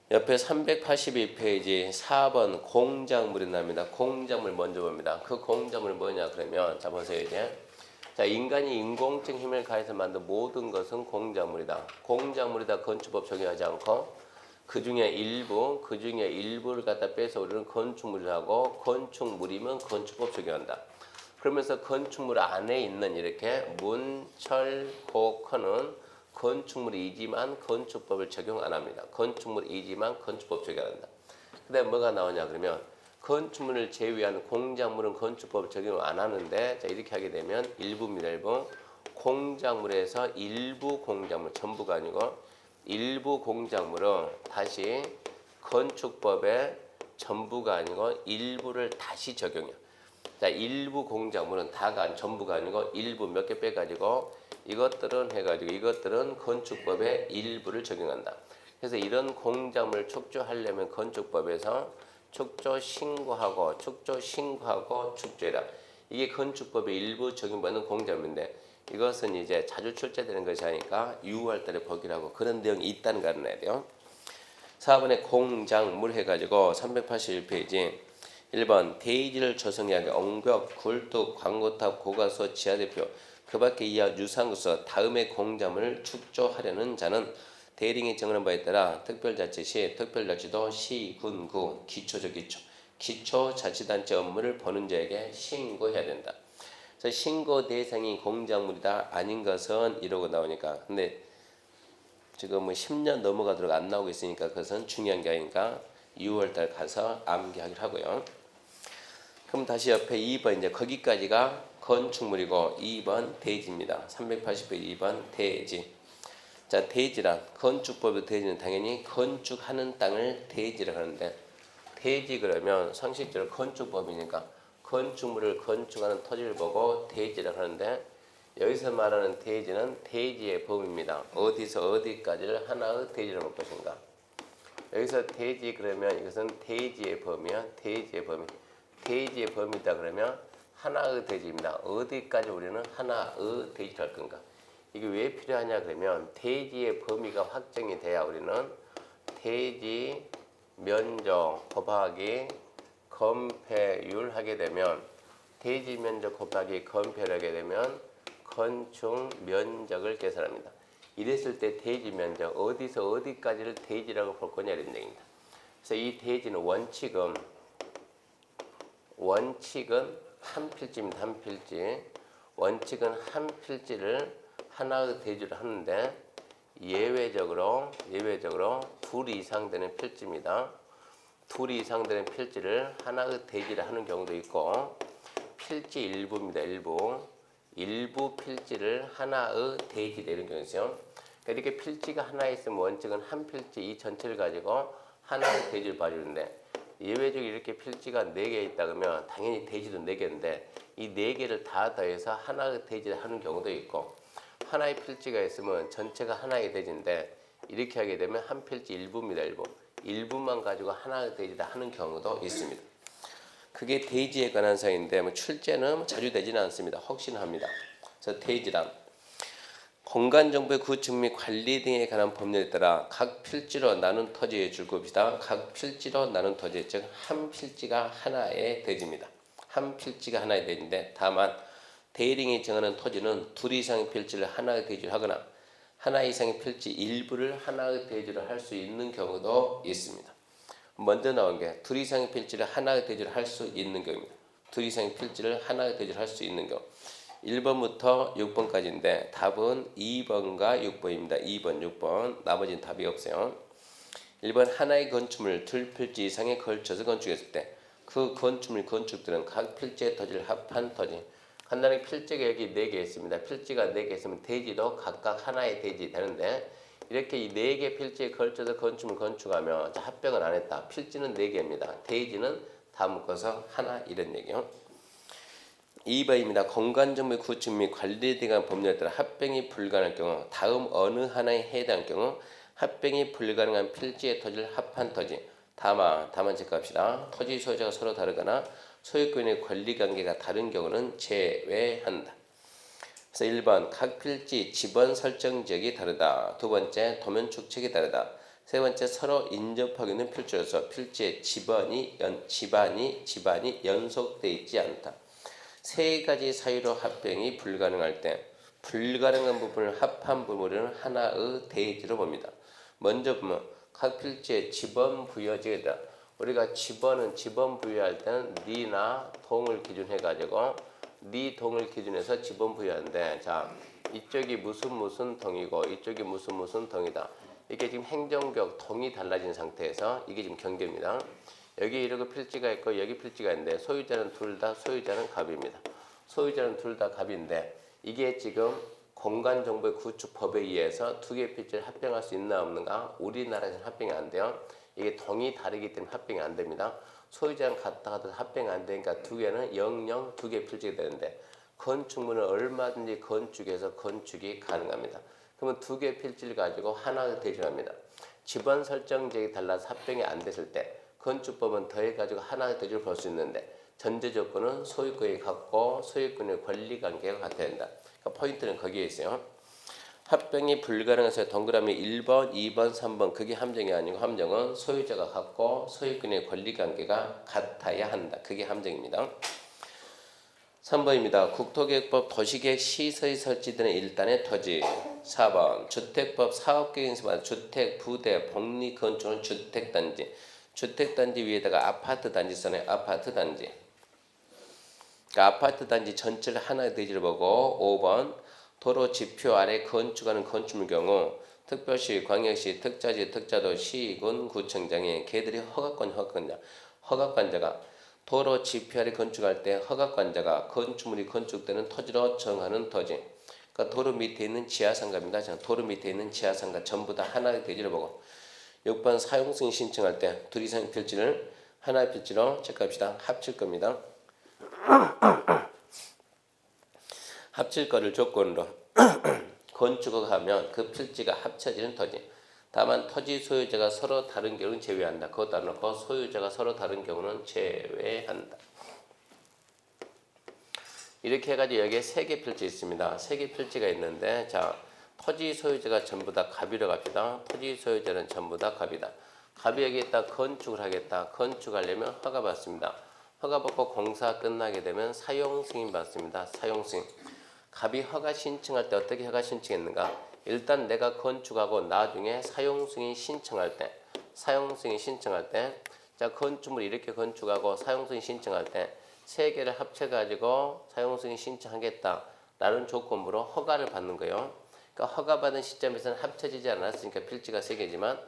A: 옆에 382페이지 4번 공작물이 납니다. 공작물 먼저 봅니다. 그 공작물 뭐냐 그러면 자 보세요 이제. 자 인간이 인공적 힘을 가해서 만든 모든 것은 공작물이다. 공작물이다 건축법 적용하지 않고 그 중에 일부를 갖다 빼서 우리는 건축물이라고 건축물이면 건축법 적용한다. 그러면서 건축물 안에 있는 이렇게 문, 철, 고, 컨은 건축물이지만 건축법을 적용 안 합니다. 건축물이지만 건축법 적용한다. 그 다음에 뭐가 나오냐 그러면 건축물을 제외한 공작물은 건축법 적용을 안 하는데, 자 이렇게 하게 되면 일부입니다. 일부. 공작물에서 일부 공작물, 전부가 아니고 일부 공작물은 다시 건축법의 전부가 아니고 일부를 다시 적용해요. 자, 일부 공작물은 다가 전부가 아니고 일부 몇 개 빼가지고 이것들은 해가지고 이것들은 건축법의 일부를 적용한다. 그래서 이런 공작물을 축조하려면 건축법에서 축조 신고하고 축조해라. 이게 건축법의 일부 적용받는 공작물인데, 이것은 이제 자주 출제되는 것이 아니까 6월 달에 보기라고 그런 내용이 있다는 거 알아야 돼요. 4번에 공작물 해가지고 381페이지 1번 대지를 조성하게 옹벽, 굴뚝, 광고탑, 고가수, 지하대표 그 밖에 이하 유상구서 다음의 공작물을 축조하려는 자는 대령이 정하는 바에 따라 특별자치시, 특별자치도, 시, 군, 구, 기초자치단체 업무를 보는 자에게 신고해야 된다. 그래서 신고 대상이 공작물이다 아닌 것은 이러고 나오니까, 근데 지금 뭐 10년 넘어가도록 안 나오고 있으니까 그것은 중요한 게 아니니까 6월달 가서 암기하기로 하고요. 그럼 다시 옆에 2번 이제 거기까지가 건축물이고 2번 대지입니다. 380페이지 2번 대지. 자, 대지란 건축법의 대지는 당연히 건축하는 땅을 대지라고 하는데, 대지 그러면 상식적으로 건축법이니까 건축물을 건축하는 토지를 보고 대지라고 하는데, 여기서 말하는 대지는 대지의 범위입니다. 어디서 어디까지를 하나의 대지로 볼 것인가. 여기서 대지 그러면 이것은 대지의 범위야. 대지의 범위. 대지의 범위다 그러면 하나의 대지입니다. 어디까지 우리는 하나의 대지를 할 건가. 이게 왜 필요하냐 그러면 대지의 범위가 확정이 돼야 우리는 대지 면적 곱하기 건폐율 하게 되면, 대지 면적 곱하기 건폐율 하게 되면 건축 면적을 계산합니다. 이랬을 때 대지 면적 어디서 어디까지를 대지라고 볼 거냐 이런 얘기입니다. 그래서 이 대지는 원칙은 한 필지입니다. 한 필지. 원칙은 한 필지를 하나의 대지로 하는데, 예외적으로 둘 이상 되는 필지입니다. 둘 이상 되는 필지를 하나의 대지로 하는 경우도 있고, 필지 일부입니다. 일부 필지를 하나의 대지로 이런 경우 있어요. 그러니까 이렇게 필지가 하나 있으면 원칙은 한 필지 이 전체를 가지고 하나의 대지를 봐주는데, 예외적으로 이렇게 필지가 4개 있다 그러면 당연히 대지도 4개인데 이 4개를 다 더해서 하나의 대지를 하는 경우도 있고, 하나의 필지가 있으면 전체가 하나의 대지인데 이렇게 하게 되면 한 필지 일부입니다. 일부만 가지고 하나의 대지를 하는 경우도 있습니다. 그게 대지에 관한 사항인데 뭐 출제는 자주 되지는 않습니다. 혹시나 합니다. 그래서 대지란 공간정보의 구축 및 관리 등에 관한 법률에 따라 각 필지로 나눈 토지의 줄급이다. 각 필지로 나눈 토지, 즉 한 필지가 하나의 대지입니다. 한 필지가 하나의 대지인데, 다만 대령이 정하는 토지는 둘 이상의 필지를 하나의 대지로 하거나 하나 이상의 필지 일부를 하나의 대지로 할 수 있는 경우도 있습니다. 먼저 나온 게 둘 이상의 필지를 하나의 대지로 할 수 있는 경우입니다. 둘 이상의 필지를 하나의 대지로 할 수 있는 경우. 1번부터 6번까지인데 답은 2번과 6번입니다. 2번, 6번. 나머지는 답이 없어요. 1번 하나의 건축물 둘 필지 이상에 걸쳐서 건축했을 때 그 건축물 건축들은 각 필지의 토지를 합한 토지. 간단하게 필지가 여기 4개 있습니다. 필지가 4개 있으면 대지도 각각 하나의 대지 되는데, 이렇게 이 4개 필지에 걸쳐서 건축물 건축하면 합병을 안 했다. 필지는 4개입니다. 대지는 다 묶어서 하나 이런 얘기요. 2번입니다. 공간정보의 구축 및 관리에 대한 법률에 따라 합병이 불가능할 경우 다음 어느 하나에 해당할 경우 합병이 불가능한 필지의 토지를 합한 토지. 다만 체크합시다. 토지 소유자가 서로 다르거나 소유권의 권리관계가 다른 경우는 제외한다. 그래서 1번 각 필지 지번 설정 지역이 다르다. 두 번째 도면 축척이 다르다. 세 번째 서로 인접하고 있는 필지로서 필지의 지반이 연속되어 있지 않다. 세 가지 사유로 합병이 불가능할 때 불가능한 부분을 합한 부분을 하나의 대지로 봅니다. 먼저 보면 각 필지의 지번 부여지다. 우리가 지번 부여할 때는 니나 동을 기준해 가지고 니 동을 기준해서 지번 부여하는데, 자 이쪽이 무슨 동이고 이쪽이 무슨 동이다. 이게 지금 행정구역 동이 달라진 상태에서 이게 지금 경계입니다. 여기 이렇게 필지가 있고 여기 필지가 있는데 소유자는 둘 다 소유자는 갑입니다. 소유자는 둘 다 갑인데 이게 지금 공간정보의 구축법에 의해서 두 개의 필지를 합병할 수 있나 없는가? 우리나라에서는 합병이 안 돼요. 이게 동이 다르기 때문에 합병이 안 됩니다. 소유자는 같다 하더라도 합병이 안 되니까 두 개는 00 두 개의 필지가 되는데 건축물은 얼마든지 건축해서 건축이 가능합니다. 그러면 두 개의 필지를 가지고 하나가 대조합니다. 지번 설정 지역이 달라서 합병이 안 됐을 때 건축법은 더해가지고 하나의 대조를 볼 수 있는데 전제 조건은 소유권이 같고 소유권의 권리 관계가 같아야 된다. 그러니까 포인트는 거기에 있어요. 합병이 불가능해서 동그라미 1번, 2번, 3번 그게 함정이 아니고 함정은 소유자가 같고 소유권의 권리 관계가 같아야 한다. 그게 함정입니다. 3번입니다. 국토계획법 도시계획 시설이 설치되는 일단의 토지. 4번 주택법 사업계획에서 말하는 주택, 부대, 복리 건축은 주택단지. 주택단지 위에다가 아파트단지 써내 아파트단지. 그러니까 아파트단지 전체를 하나의 대지를 보고 5번 도로 지표 아래 건축하는 건축물 경우 특별시, 광역시, 특자지, 특자도, 시군, 구청장이 걔들이 허가권자가 도로 지표 아래 건축할 때 허가권자가 건축물이 건축되는 토지로 정하는 토지. 그러니까 도로 밑에 있는 지하상가입니다. 도로 밑에 있는 지하상가 전부 다 하나의 대지를 보고 6번 사용승인 신청할 때 둘 이상의 필지를 하나의 필지로 체크합시다. 합칠 겁니다. 합칠 거를 조건으로 건축을 하면 그 필지가 합쳐지는 토지. 다만 토지 소유자가 서로 다른 경우는 제외한다. 그것도 안 놓고 소유자가 서로 다른 경우는 제외한다. 이렇게 해가지고 여기에 3개 필지 있습니다. 3개 필지가 있는데 자 토지 소유자가 전부 다 갑이라고 합시다. 토지 소유자는 전부 다 갑이다. 갑이 여기에다 건축을 하겠다. 건축하려면 허가 받습니다. 허가 받고 공사 끝나게 되면 사용 승인 받습니다. 사용 승인. 갑이 허가 신청할 때 어떻게 허가 신청했는가? 일단 내가 건축하고 나중에 사용 승인 신청할 때 자 건축물 이렇게 건축하고 사용 승인 신청할 때 3개를 합쳐 가지고 사용 승인 신청하겠다라는 조건으로 허가를 받는 거예요. 그러니까 허가 받은 시점에서는 합쳐지지 않았으니까 필지가 3개지만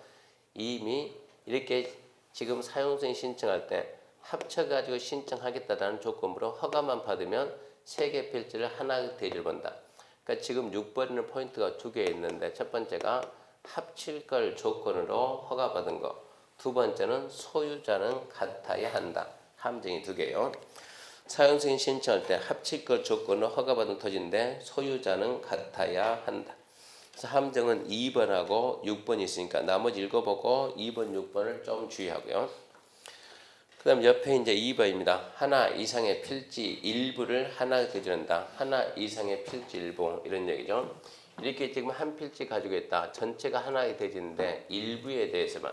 A: 이미 이렇게 지금 사용 승인 신청할 때 합쳐 가지고 신청하겠다라는 조건으로 허가만 받으면 3개 필지를 하나의 대지를 본다. 그러니까 지금 6번에는 포인트가 2개 있는데 첫 번째가 합칠 걸 조건으로 허가받은 거. 두 번째는 소유자는 같아야 한다. 함정이 2개예요. 사용승인 신청할 때 합칠 걸 조건으로 허가받은 토지인데 소유자는 같아야 한다. 그래서 함정은 2번하고 6번이 있으니까 나머지 읽어보고 2번, 6번을 좀 주의하고요. 그 다음 옆에 이제 2번입니다. 하나 이상의 필지 일부를 하나 대지한다. 하나 이상의 필지 일부 이런 얘기죠. 이렇게 지금 한 필지 가지고 있다. 전체가 하나의 대지인데 일부에 대해서만.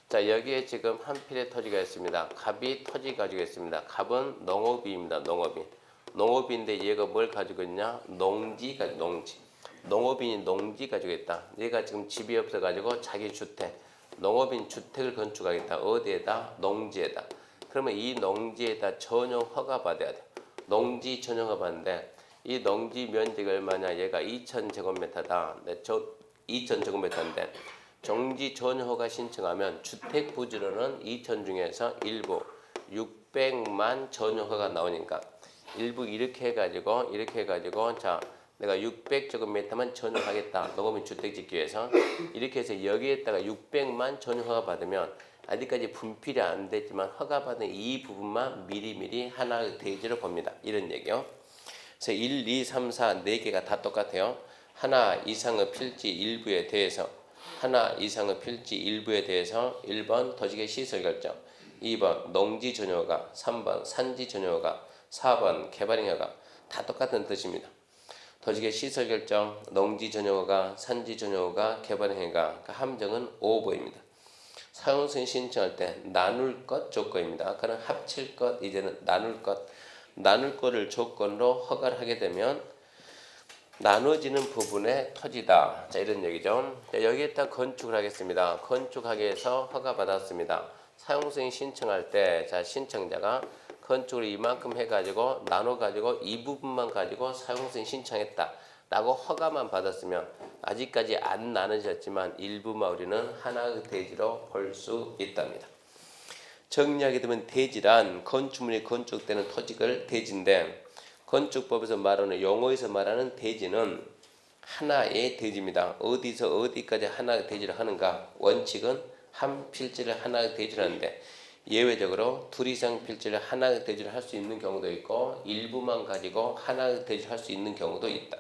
A: 자 여기에 지금 한 필의 토지가 있습니다. 갑이 토지 가지고 있습니다. 갑은 농업이입니다. 농업인데 얘가 뭘 가지고 있냐? 농지. 농업인이 농지 가지고 있다. 얘가 지금 집이 없어가지고 자기 주택. 농업인 주택을 건축하겠다. 어디에다? 농지에다. 그러면 이 농지에다 전용 허가 받아야 돼. 농지 전용 허가 받는데 이 농지 면적이 얼마냐? 얘가 2,000제곱미터다. 2,000제곱미터인데 정지 전용 허가 신청하면 주택 부지로는 2,000 중에서 일부 600만 전용 허가 나오니까 일부 이렇게 해가지고 자 내가 600제곱미터만 전용하겠다. 농업인 주택 짓기 위해서 이렇게 해서 여기에다가 600만 전용허가 받으면 아직까지 분필이 안 됐지만 허가받은 이 부분만 미리미리 하나의 대지로 봅니다. 이런 얘기요. 그래서 1, 2, 3, 4 4개가 다 똑같아요. 하나 이상의 필지 일부에 대해서 1번 도시계획 시설 결정, 2번 농지 전용허가, 3번 산지 전용허가, 4번 개발행 허가 다 똑같은 뜻입니다. 도시계획 시설 결정, 농지 전용허가, 산지 전용허가, 개발행 허가. 함정은 5번입니다. 사용승인 신청할 때 나눌 것 조건입니다. 아까는 합칠 것, 이제는 나눌 것. 나눌 거를 조건으로 허가를 하게 되면 나눠지는 부분의 토지다. 자 이런 얘기죠. 자, 여기에다 건축을 하겠습니다. 건축하기 위해서 허가 받았습니다. 사용승인 신청할 때 자 신청자가 건축을 이만큼 해가지고 나눠가지고 이 부분만 가지고 사용승인 신청했다 라고 허가만 받았으면 아직까지 안 나눠졌지만 일부 마을이는 하나의 대지로 볼 수 있답니다. 정리하게 되면 대지란 건축물이 건축되는 토지를 대지인데 건축법에서 말하는 용어에서 말하는 대지는 하나의 대지입니다. 어디서 어디까지 하나의 대지를 하는가? 원칙은 한 필지를 하나의 대지를 하는데 예외적으로 둘 이상 필지를 하나의 대지를 할 수 있는 경우도 있고 일부만 가지고 하나의 대지를 할 수 있는 경우도 있다.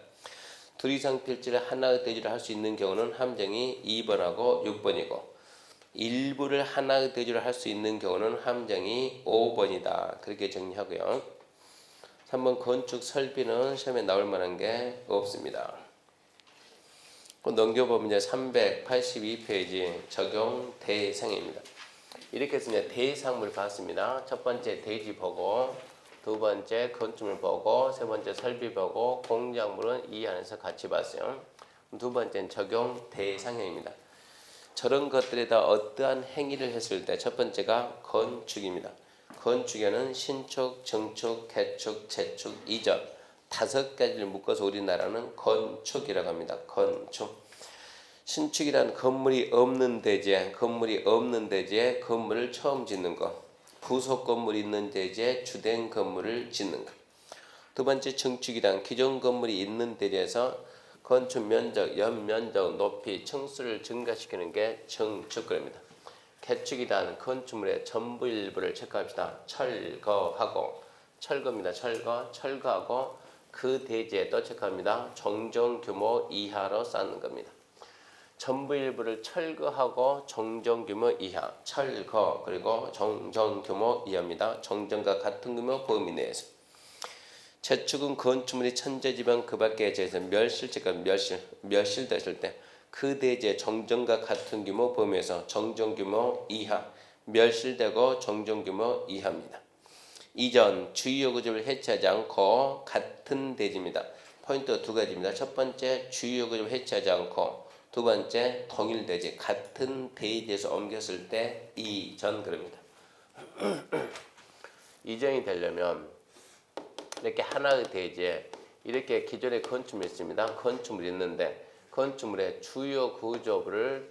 A: 둘 이상 필지를 하나의 대지를 할 수 있는 경우는 함정이 2번하고 6번이고 일부를 하나의 대지를 할 수 있는 경우는 함정이 5번이다. 그렇게 정리하고요. 3번 건축 설비는 시험에 나올 만한 게 없습니다. 넘겨보면 이제 382페이지 적용 대상입니다. 이렇게 해서 이제 대상물 봤습니다. 첫 번째 대지 보고, 두 번째 건축물 보고, 세 번째 설비 보고, 공작물은 이 안에서 같이 봤어요. 두 번째는 적용 대상형입니다. 저런 것들에다 어떠한 행위를 했을 때 첫 번째가 건축입니다. 건축에는 신축, 증축, 개축, 재축, 이전 5가지를 묶어서 우리나라는 건축이라고 합니다. 건축. 신축이란 건물이 없는 대지에 건물을 처음 짓는 것. 부속 건물이 있는 대지에 주된 건물을 짓는 것. 두 번째 증축이란 기존 건물이 있는 대지에서 건축 면적, 연면적, 높이, 층수를 증가시키는 게 증축입니다. 개축이란 건축물의 전부 일부를 체크합시다. 철거하고 철거입니다. 철거하고 그 대지에 또 체크합니다. 정정 규모 이하로 쌓는 겁니다. 전부 일부를 철거하고 정정 규모 이하, 철거 그리고 정정 규모 이하입니다. 정정과 같은 규모 범위 내에서. 재축은 건축물이 천재지변 그 밖의 제에서 멸실됐을 때 그 대지의 정정과 같은 규모 범위에서 정정 규모 이하, 멸실되고 정정 규모 이하입니다. 이전 주요 구조를 해체하지 않고 같은 대지입니다. 포인트가 두 가지입니다. 첫 번째 주요 구조를 해체하지 않고 두 번째 동일 대지 같은 대지에서 옮겼을 때 이전 그럽니다. 이전이 되려면 이렇게 하나의 대지에 이렇게 기존의 건축물이 있습니다. 건축물이 있는데 건축물의 주요 구조부를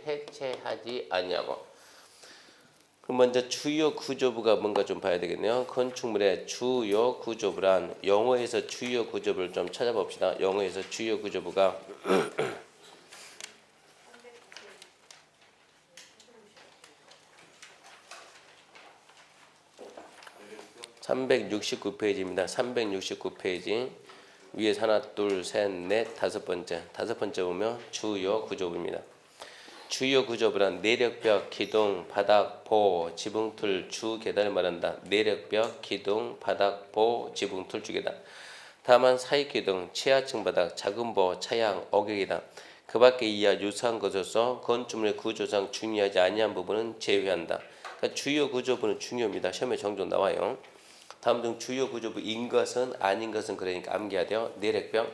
A: 해체하지 아니하고. 그럼 먼저 주요 구조부가 뭔가 좀 봐야 되겠네요. 건축물의 주요 구조부란 용어에서 주요 구조부를 좀 찾아봅시다. 용어에서 주요 구조부가 369페이지입니다. 369페이지 위에 하나, 둘, 셋, 넷, 다섯 번째 보면 주요 구조부입니다. 주요 구조부란 내력벽, 기둥, 바닥, 보, 지붕틀, 주, 계단을 말한다. 내력벽, 기둥, 바닥, 보, 지붕틀, 주, 계단. 다만 사익기둥, 치하층 바닥, 작은 보, 차양, 어객이다. 그 밖에 이하 유사한 것으로서 건축물의 구조상 중요하지 아니한 부분은 제외한다. 그러니까 주요 구조부는 중요합니다. 시험에 종종 나와요. 다음 중 주요 구조부인 것은 아닌 것은 그러니까 암기해야 돼요. 내력벽,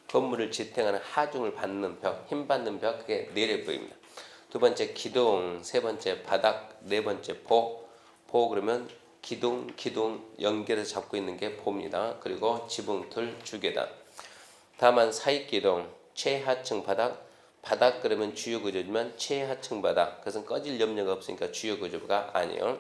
A: 건물을 지탱하는 하중을 받는 벽, 힘 받는 벽, 그게 내력벽입니다. 두 번째 기둥, 세 번째 바닥, 네 번째 보 그러면 기둥 연결해서 잡고 있는 게 보입니다. 그리고 지붕틀, 주계단. 다만 사익기둥, 최하층 바닥 그러면 주요 구조지만 최하층 바닥, 그것은 꺼질 염려가 없으니까 주요 구조가 아니에요.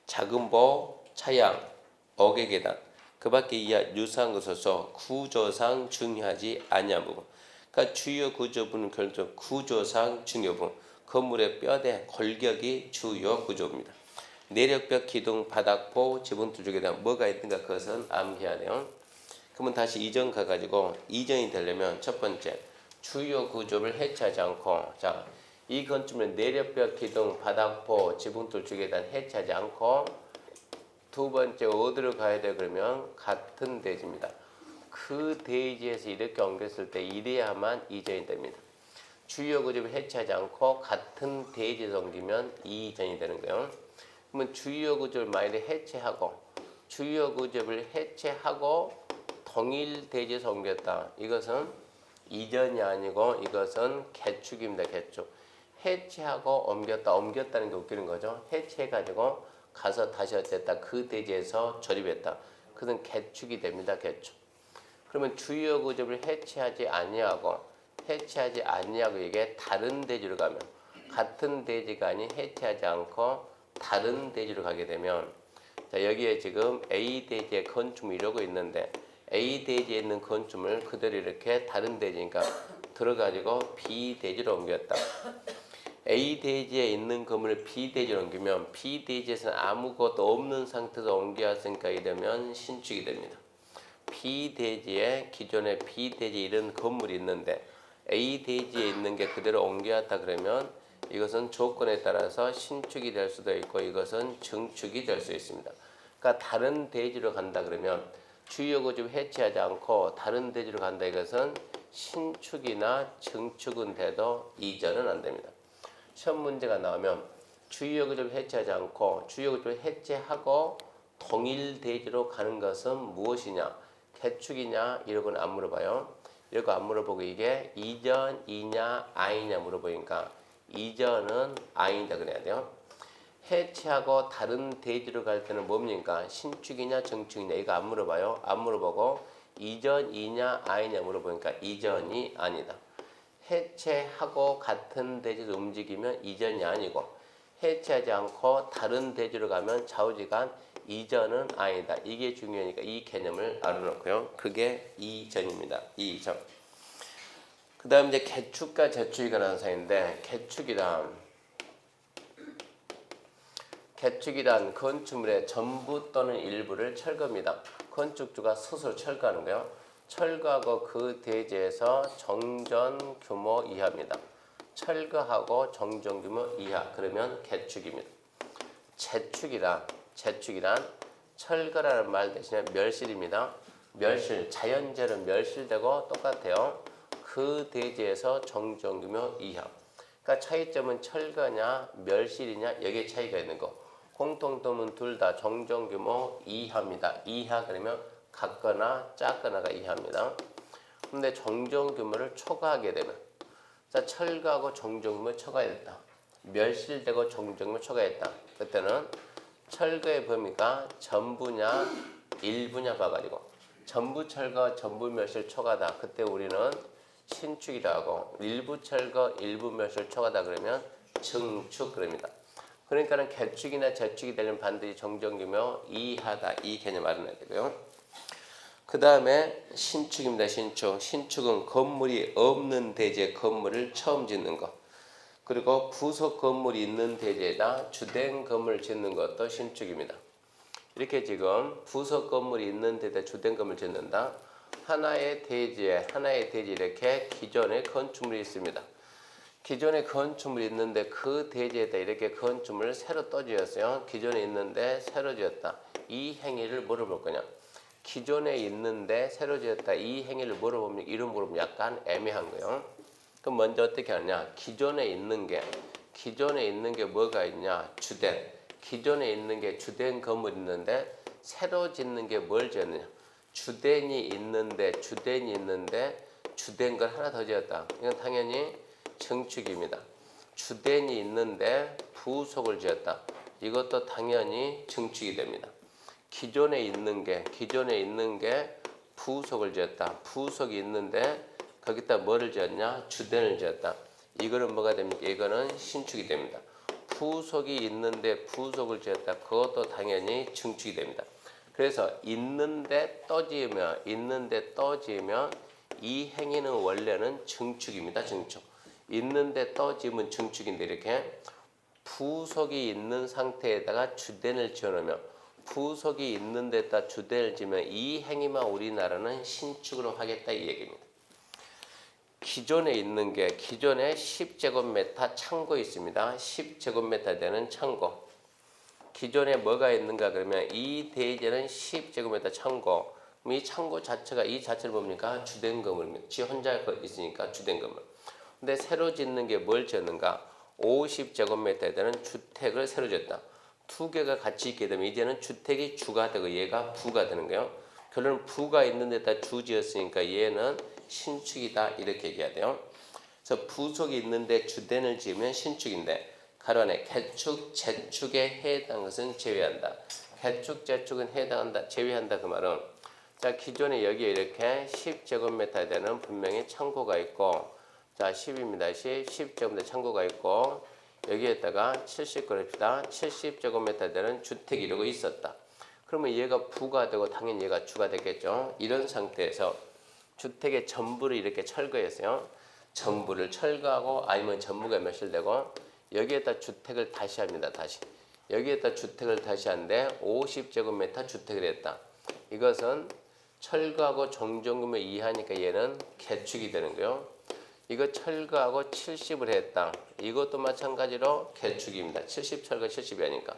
A: 작은 보, 차양, 어개 계단, 그 밖에 이하 유사한 것으로서 구조상 중요하지 아니한 부분. 그러니까 주요 구조부는 결국 구조상 중요 부분. 건물의 뼈대, 골격이 주요 구조입니다. 내력벽, 기둥, 바닥보, 지붕틀 쪽에 대한 뭐가 있든가 그것은 암기해야 돼요. 그러면 다시 이전 가가지고 이전이 되려면 첫 번째 주요 구조를 해체하지 않고, 자, 이 건축물은 내력벽, 기둥, 바닥보, 지붕틀 쪽에 대한 해체하지 않고 두 번째 어디로 가야 돼? 그러면 같은 대지입니다. 그 대지에서 이렇게 옮겼을 때 이래야만 이전이 됩니다. 주요 구조를 해체하지 않고 같은 대지에서 옮기면 이전이 되는 거예요. 그러면 주요 구조를 만약에 해체하고 동일 대지에서 옮겼다. 이것은 이전이 아니고 이것은 개축입니다. 개축. 해체하고 옮겼다는 게 웃기는 거죠. 해체해가지고 가서 다시 어쨌다. 그 대지에서 조립했다. 그것은 개축이 됩니다. 개축. 그러면 주요 구조를 해체하지 아니하고 이게 다른 대지로 가면 같은 대지가 아닌 해체하지 않고 다른 대지로 가게 되면 자 여기에 지금 A 대지의 건축물이 이러고 있는데 A 대지에 있는 건축물을 그대로 이렇게 다른 대지니까 들어가지고 B 대지로 옮겼다. A 대지에 있는 건물을 B 대지로 옮기면 B 대지에서는 아무것도 없는 상태에서 옮겨왔으니까 이러면 신축이 됩니다. B 대지에 기존에 B 대지에 이런 건물이 있는데 A 대지에 있는 게 그대로 옮겨왔다 그러면 이것은 조건에 따라서 신축이 될 수도 있고 이것은 증축이 될 수 있습니다. 그러니까 다른 대지로 간다 그러면 주요 구조를 해체하지 않고 다른 대지로 간다 이것은 신축이나 증축은 돼도 이전은 안 됩니다. 시험 문제가 나오면 주요 구조를 해체하지 않고 주요 구조를 해체하고 동일 대지로 가는 것은 무엇이냐? 개축이냐? 이런 건 안 물어봐요. 이런 거 안 물어보고 이게 이전이냐 아니냐 물어보니까 이전은 아니다 그래야 돼요. 해체하고 다른 대지로 갈 때는 뭡니까? 신축이냐 증축이냐 이거 안 물어봐요. 안 물어보고 이전이냐 아니냐 물어보니까 이전이 아니다. 해체하고 같은 대지로 움직이면 이전이 아니고 해체하지 않고 다른 대지로 가면 좌우지간 이전은 아니다. 이게 중요하니까 이 개념을 알아놓고요. 그게 이전입니다. 이전. 그 다음 이제 개축과 재축이 관한 사이인데 개축이란 건축물의 전부 또는 일부를 철거입니다. 건축주가 스스로 철거하는 거예요. 철거하고 그 대지에서 정전 규모 이하입니다. 철거하고 정전 규모 이하 그러면 개축입니다. 재축이란 철거라는 말 대신에 멸실입니다. 멸실 자연재로 멸실되고 똑같아요. 그 대지에서 정전 규모 이하. 그러니까 차이점은 철거냐 멸실이냐 여기에 차이가 있는 거. 공통점은 둘 다 정전 규모 이하입니다. 이하 그러면 같거나 작거나가 이하입니다. 근데 정전 규모를 초과하게 되면 자 철거하고 정전 규모 초과했다. 멸실되고 정전 규모 초과했다. 그때는 철거의 범위가 전부냐 일부냐 봐가지고 전부 철거 전부 멸실 초과다. 그때 우리는 신축이라고 하고 일부 철거 일부 멸실 초과다 그러면 증축 그럽니다. 그러니까는 개축이나 재축이 되려면 반드시 정전 규모 이하다. 이 개념 알아놔야 되고요. 그 다음에 신축입니다. 신축은 건물이 없는 대지에 건물을 처음 짓는 것. 그리고 부속 건물이 있는 대지에다 주된 건물을 짓는 것도 신축입니다. 이렇게 지금 부속 건물이 있는 데다 주된 건물을 짓는다. 하나의 대지에 이렇게 기존의 건축물이 있습니다. 기존에 건축물이 있는데 그 대지에다 이렇게 건축물을 새로 또 지었어요. 기존에 있는데 새로 지었다. 이 행위를 뭐로 볼 거냐? 기존에 있는데 새로 지었다. 이 행위를 뭐로 보면 이름 물어보면 약간 애매한 거예요. 그럼 먼저 어떻게 하냐? 기존에 있는 게 뭐가 있냐? 주된. 기존에 있는 게 주된 건물이 있는데 새로 짓는 게 뭘 지었느냐? 주된이 있는데 주된 걸 하나 더 지었다. 이건 당연히 증축입니다. 주된이 있는데 부속을 지었다. 이것도 당연히 증축이 됩니다. 기존에 있는 게 부속을 지었다. 부속이 있는데 거기다 뭐를 지었냐? 주된을 지었다. 이거는 뭐가 됩니까? 이거는 신축이 됩니다. 부속이 있는데 부속을 지었다. 그것도 당연히 증축이 됩니다. 그래서 있는데 또 지으면 이 행위는 원래는 증축입니다. 증축. 있는데 또 지으면 증축인데 이렇게 부속이 있는 상태에다가 주된을 지어놓으면 부속이 있는 데다 주된을 지으면 이 행위만 우리나라는 신축으로 하겠다 이 얘기입니다. 기존에 있는 게 기존에 10제곱미터 창고 있습니다. 10제곱미터 되는 창고. 기존에 뭐가 있는가 그러면 이 대지에는 10제곱미터 창고. 이 창고 자체가 이 자체를 봅니까? 주된 건물입니다. 지 혼자 있으니까 주된 건물. 근데 새로 짓는 게 뭘 지었는가? 50제곱미터에 되는 주택을 새로 지었다. 두 개가 같이 있게 되면 이제는 주택이 주가 되고 얘가 부가 되는 거예요. 결론은 부가 있는 데다 주 지었으니까 얘는 신축이다 이렇게 얘기해야 돼요. 그래서 부속이 있는데 주된을 지으면 신축인데 가로 안에 개축, 재축에 해당하는 것은 제외한다. 개축, 재축은 해당한다, 제외한다 그 말은 자 기존에 여기에 이렇게 10제곱미터 되는 분명히 창고가 있고 자 10입니다. 10제곱미터 창고가 있고 여기에다가 70 그럽시다. 70제곱미터 되는 주택이 이러고 있었다. 그러면 얘가 부가 되고 당연히 얘가 주가 되겠죠. 이런 상태에서 주택의 전부를 이렇게 철거했어요. 전부를 철거하고 아니면 전부가 몇실되고 여기에다 주택을 다시 합니다. 다시. 여기에다 주택을 다시 하는데 50제곱미터 주택을 했다. 이것은 철거하고 종전금을 이하니까 얘는 개축이 되는 거예요. 이거 철거하고 70을 했다. 이것도 마찬가지로 개축입니다. 70 철거 70이 하니까.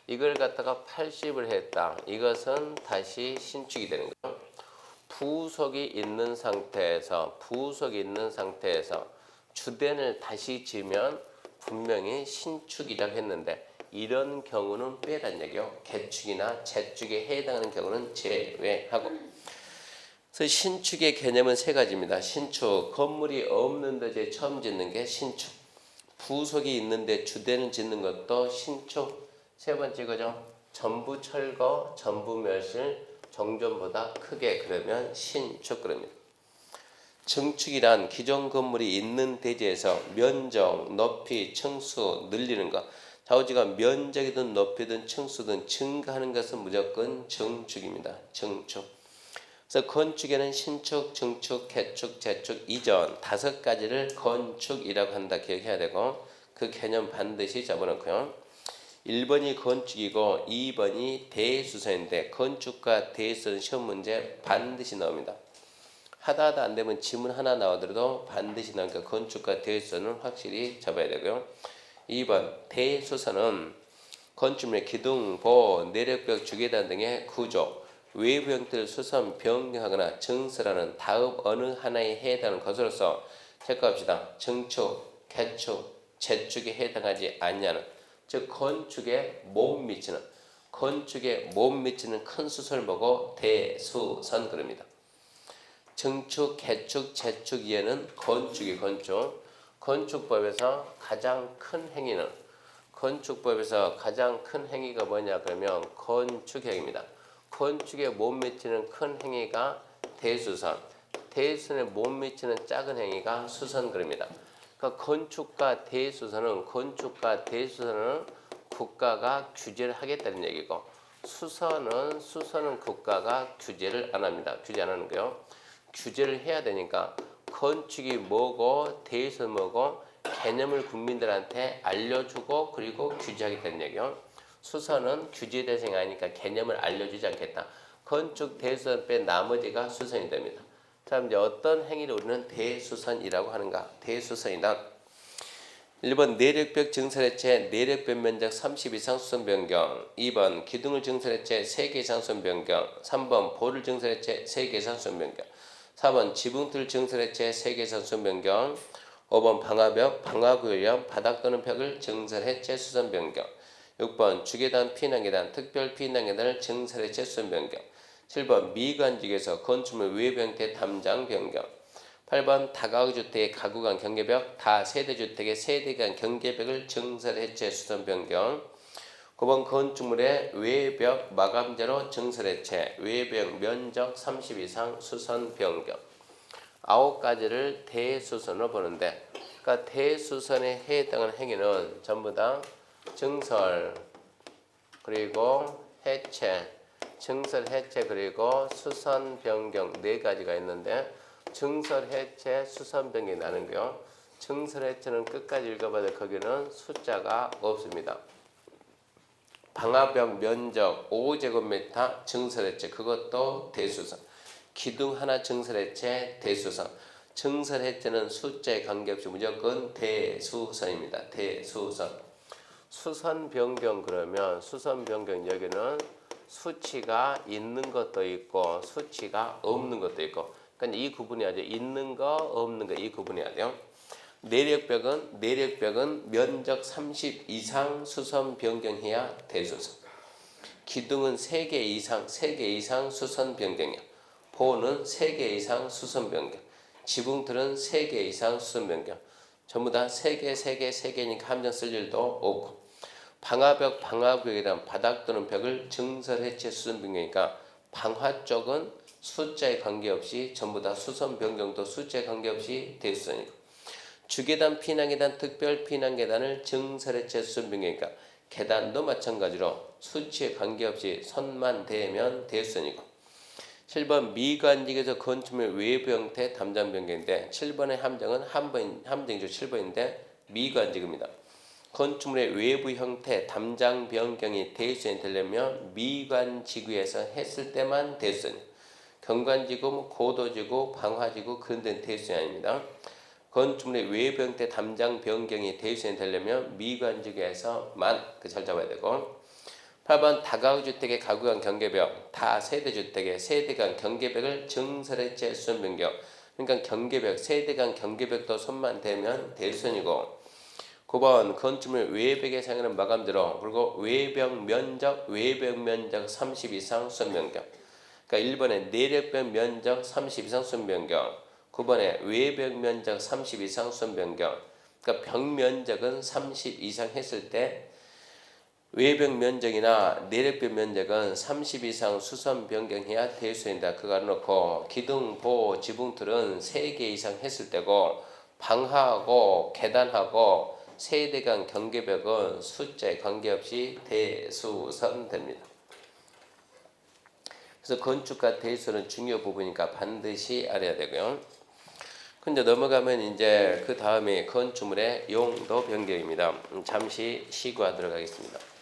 A: 이걸 갖다가 80을 했다. 이것은 다시 신축이 되는 거예요. 부속이 있는 상태에서 주된을 다시 지으면 분명히 신축이라고 했는데 이런 경우는 빼란 얘기요. 개축이나 재축에 해당하는 경우는 제외하고. 그래서 신축의 개념은 세 가지입니다. 신축, 건물이 없는데 이제 처음 짓는 게 신축. 부속이 있는데 주된을 짓는 것도 신축. 세 번째 거죠. 전부 철거, 전부 멸실, 정전보다 크게 그러면 신축 그럽니다. 증축이란 기존 건물이 있는 대지에서 면적, 높이, 층수 늘리는 것. 좌우지가 면적이든 높이든 층수든 증가하는 것은 무조건 증축입니다. 증축. 그래서 건축에는 신축, 증축, 개축, 재축, 이전 5가지를 건축이라고 한다 기억해야 되고 그 개념 반드시 잡아놓고요. 1번이 건축이고 2번이 대수선인데 건축과 대수선 시험 문제 반드시 나옵니다. 하다 안 되면 지문 하나 나오더라도 반드시 나오니까 건축과 대수선은 확실히 잡아야 되고요. 2번 대수선은 건축물의 기둥, 보, 내력벽, 주계단 등의 구조, 외부 형태를 수선, 변경하거나 증설하는 다음 어느 하나에 해당하는 것으로서 체크합시다. 증축, 개축, 재축에 해당하지 않냐는 즉 건축에 못 미치는 큰 수선을 보고 대수선 그럽니다. 증축, 개축, 재축 이해는 건축이 건축법에서 가장 큰 행위는 뭐냐 그러면 건축행위입니다. 건축에 못 미치는 큰 행위가 대수선, 대수선에 못 미치는 작은 행위가 수선 그럽니다. 그러니까 건축과 대수선은 국가가 규제를 하겠다는 얘기고 수선은 국가가 규제를 안 합니다. 규제 안 하는 거요. 규제를 해야 되니까 건축이 뭐고 대수선 뭐고 개념을 국민들한테 알려주고 그리고 규제하겠다는 얘기요. 수선은 규제 대상이 아니니까 개념을 알려주지 않겠다. 건축 대수선 뺀 나머지가 수선이 됩니다. 자, 이제 어떤 행위를 우리는 대수선이라고 하는가? 대수선이다. 1번 내력벽 증설해체 내력벽 면적 30 이상 수선 변경. 2번 기둥을 증설해체 3개 이상 수선 변경. 3번 볼을 증설해체 3개 이상 수선 변경. 4번 지붕틀 증설해체 3개 이상 수선 변경. 5번 방화벽, 방화구역, 바닥 또는 벽을 증설해체 수선 변경. 6번 주계단, 피난계단, 특별 피난계단을 증설해체 수선 변경. 7번 미관직에서 건축물 외부 형태 담장 변경. 8번 다가구주택의 가구 간 경계벽, 다세대주택의 세대 간 경계벽을 증설해체 수선 변경. 9번 건축물의 외벽 마감재로 증설해체, 외벽 면적 30 이상 수선 변경. 9가지를 대수선으로 보는데, 그러니까 대수선에 해당하는 행위는 전부 다 증설, 그리고 해체, 증설, 해체, 그리고 수선, 변경 4가지가 있는데 증설, 해체, 수선, 변경이 나는 거요. 증설, 해체는 끝까지 읽어봐도 거기는 숫자가 없습니다. 방화벽 면적 5제곱미터 증설, 해체 그것도 대수선. 기둥 하나 증설, 해체 대수선. 증설, 해체는 숫자에 관계없이 무조건 대수선입니다. 대수선. 수선 변경 그러면 수선 변경 여기는 수치가 있는 것도 있고 수치가 없는 것도 있고 그러니까 이 구분해야 돼요. 있는 거 없는 거 이 구분해야 돼요. 내력벽은 면적 30 이상 수선 변경해야 대수선. 기둥은 3개 이상 수선 변경이야. 보는 3개 이상 수선 변경. 지붕틀은 3개 이상 수선 변경. 전부 다 3개니까 함정 쓸 일도 없고. 방화벽, 방화구역이란 바닥 또는 벽을 증설, 해체, 수선 변경이니까 방화 쪽은 숫자에 관계없이 전부 다 수선 변경도 숫자에 관계없이 대수선이고 주계단, 피난계단, 특별 피난계단을 증설해체 수선 변경이니까 계단도 마찬가지로 수치에 관계없이 선만 대면 대수선이고 7번 미관직에서 건축물 외부 형태 담장 변경인데 7번의 함정은 함정이죠. 7번인데 미관직입니다. 건축물의 외부 형태 담장 변경이 대수선이 되려면 미관지구에서 했을 때만 대수선. 경관지구, 고도지구, 방화지구 그런 데는 대수선이 아닙니다. 건축물의 외부 형태 담장 변경이 대수선이 되려면 미관지구에서만 잘 잡아야 되고 8번 다가구주택의 가구간 경계벽, 다세대주택의 세대간 경계벽을 증설해체 수선 변경. 그러니까 경계벽, 세대간 경계벽도 손만 대면 대수선이고 9번 건축물 외벽에 사용하는 마감재로 그리고 외벽 면적 30 이상 수선 변경. 그러니까 1번에 내력벽 면적 30 이상 수선 변경. 9번에 외벽 면적 30 이상 수선 변경. 그러니까 벽 면적은 30 이상 했을 때 외벽 면적이나 내력벽 면적은 30 이상 수선 변경해야 대수선이다. 그거 알아놓고 기둥, 보, 지붕틀은 3개 이상 했을 때고 방하하고 계단하고 세대간 경계벽은 숫자에 관계없이 대수선 됩니다. 그래서 건축과 대수는 중요 부분이니까 반드시 알아야 되고요. 근데 넘어가면 이제 그 다음에 건축물의 용도 변경입니다. 잠시 쉬고 하도록 하겠습니다.